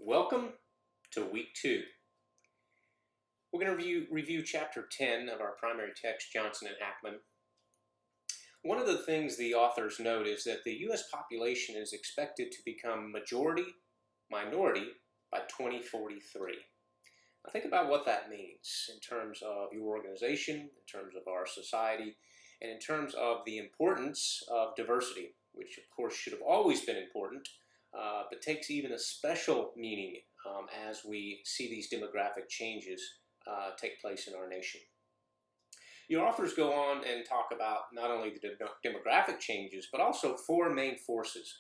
Welcome to week 2. We're going to review chapter 10 of our primary text, Johnson and Hackman. One of the things the authors note is that the U.S. population is expected to become minority by 2043. Now think about what that means in terms of your organization, in terms of our society, and in terms of the importance of diversity, which of course should have always been important, but takes even a special meaning as we see these demographic changes take place in our nation. Your authors go on and talk about not only the demographic changes, but also 4 main forces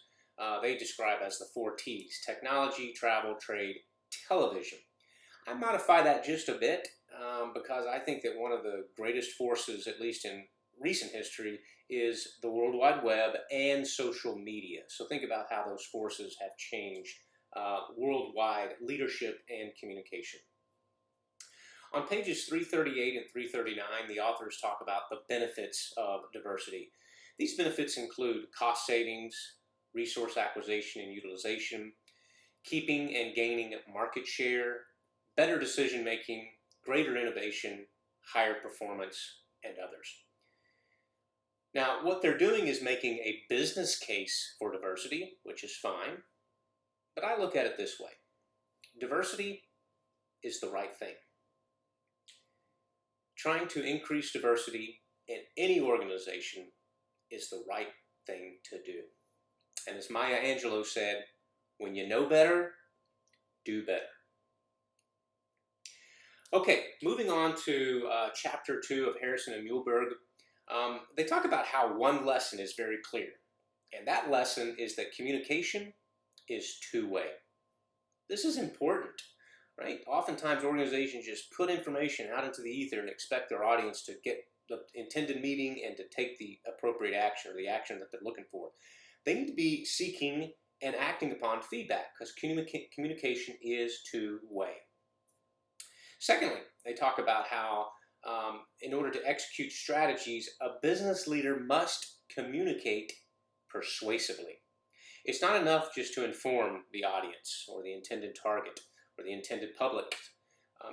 they describe as the 4 T's: technology, travel, trade, television. I modify that just a bit because I think that one of the greatest forces, at least in recent history, is the World Wide Web and social media. So think about how those forces have changed worldwide leadership and communication. On pages 338 and 339, the authors talk about the benefits of diversity. These benefits include cost savings, resource acquisition and utilization, keeping and gaining market share, better decision making, greater innovation, higher performance, and others. Now, what they're doing is making a business case for diversity, which is fine, but I look at it this way. Diversity is the right thing. Trying to increase diversity in any organization is the right thing to do. And as Maya Angelou said, when you know better, do better. Okay, moving on to chapter 2 of Harrison and Muhlberg. They talk about how one lesson is very clear, and that lesson is that communication is two-way. This is important, right? Oftentimes organizations just put information out into the ether and expect their audience to get the intended meaning and to take the appropriate action or the action that they're looking for. They need to be seeking and acting upon feedback because communication is two-way. Secondly, they talk about how in order to execute strategies, a business leader must communicate persuasively. It's not enough just to inform the audience or the intended target or the intended public.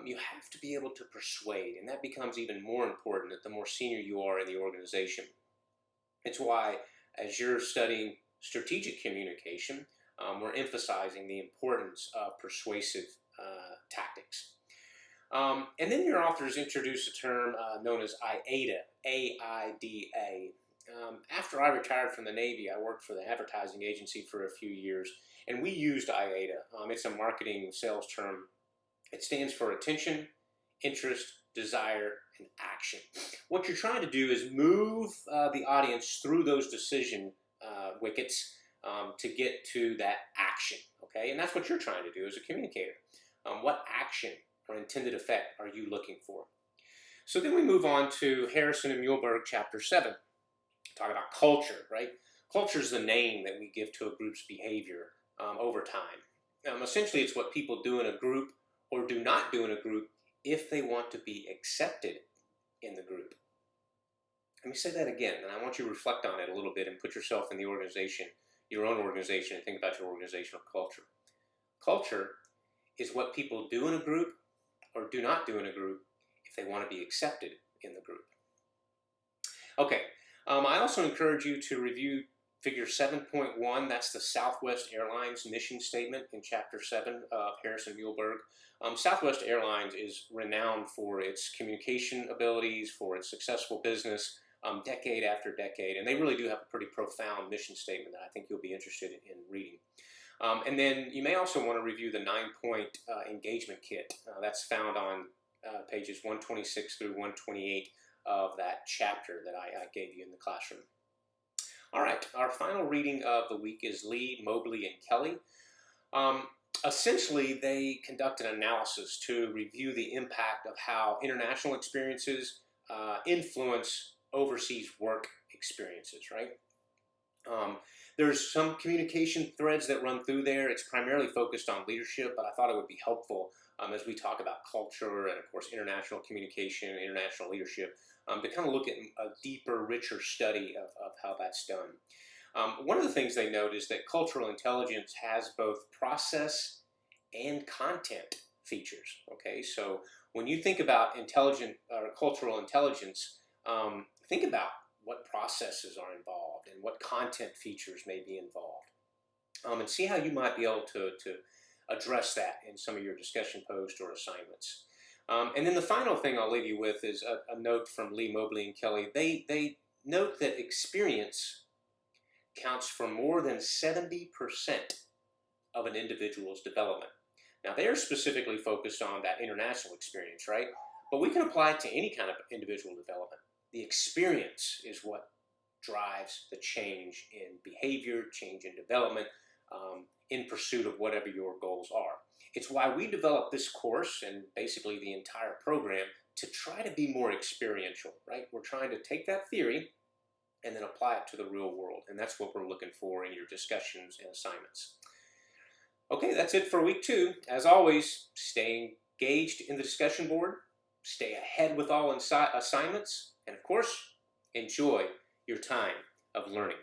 You have to be able to persuade, and that becomes even more important the more senior you are in the organization. It's why, as you're studying strategic communication, we're emphasizing the importance of persuasive tactics. And then your authors introduce a term known as AIDA, A-I-D-A. After I retired from the Navy, I worked for the advertising agency for a few years, and we used IATA. It's a marketing sales term. It stands for attention, interest, desire, and action. What you're trying to do is move the audience through those decision wickets to get to that action, okay? And that's what you're trying to do as a communicator. What action or intended effect are you looking for? So then we move on to Harrison and Muhlberg, chapter 7. Talk about culture, right? Culture is the name that we give to a group's behavior over time. Essentially, it's what people do in a group or do not do in a group if they want to be accepted in the group. Let me say that again, and I want you to reflect on it a little bit and put yourself in the organization, your own organization, and think about your organizational culture. Culture is what people do in a group or do not do in a group if they want to be accepted in the group. Okay, I also encourage you to review figure 7.1. That's the Southwest Airlines mission statement in chapter 7 of Harrison Muhlberg. Southwest Airlines is renowned for its communication abilities, for its successful business, decade after decade, and they really do have a pretty profound mission statement that I think you'll be interested in reading. And then you may also want to review the 9-point engagement kit. That's found on pages 126 through 128 of that chapter that I gave you in the classroom. All right, our final reading of the week is Lee, Mobley, and Kelly. Essentially, they conduct an analysis to review the impact of how international experiences influence overseas work experiences, right? There's some communication threads that run through there. It's primarily focused on leadership, but I thought it would be helpful as we talk about culture and, of course, international communication, international leadership, to kind of look at a deeper, richer study of how that's done. One of the things they note is that cultural intelligence has both process and content features. Okay, so when you think about intelligent or cultural intelligence, think about what processes are involved and what content features may be involved, and see how you might be able to address that in some of your discussion posts or assignments. And then the final thing I'll leave you with is a note from Lee Mobley and Kelly. They note that experience counts for more than 70% of an individual's development. Now, they're specifically focused on that international experience, right? But we can apply it to any kind of individual development. The experience is what drives the change in behavior, change in development, in pursuit of whatever your goals are. It's why we developed this course and basically the entire program to try to be more experiential, right? We're trying to take that theory and then apply it to the real world. And that's what we're looking for in your discussions and assignments. Okay, that's it for week 2. As always, stay engaged in the discussion board, stay ahead with all assignments, and of course, enjoy your time of learning.